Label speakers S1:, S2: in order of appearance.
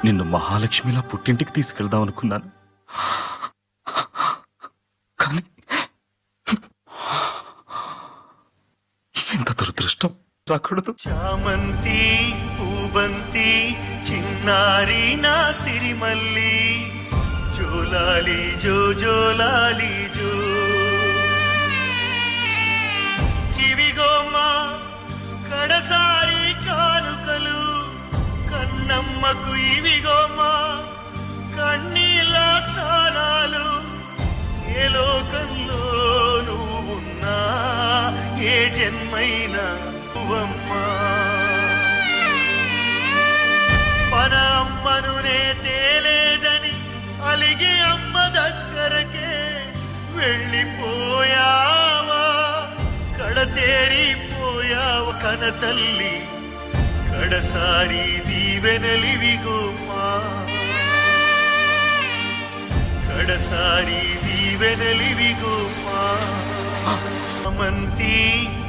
S1: నిన్ను మహాలక్ష్మిలా పుట్టింటికి తీసుకెళ్దాం అనుకున్నాను. కానీ ఇంత దురదృష్టం రాకూడదు.
S2: చామంతి పూబంతి చిన్నారి నా సిరిమల్లి జోలాలి జో జోలాలి జో చివిగోమ్మ కడసారి కానుకలు కన్నమ్మకు ఇవిగోమ్మ కన్నీళ్ళ స్నానాలు ఏ లోకంలో నువ్వున్నా ఏ జన్మైనా నువ్వమ్మా మన అమ్మను నే తేలేదని అలిగి అమ్మ దగ్గరకే వెళ్ళిపోయావా కడతేరిపోయావా కన తల్లి కడసారి దీవెనలివిగోమా కడసారి దీవెనలివిగోమా మంతి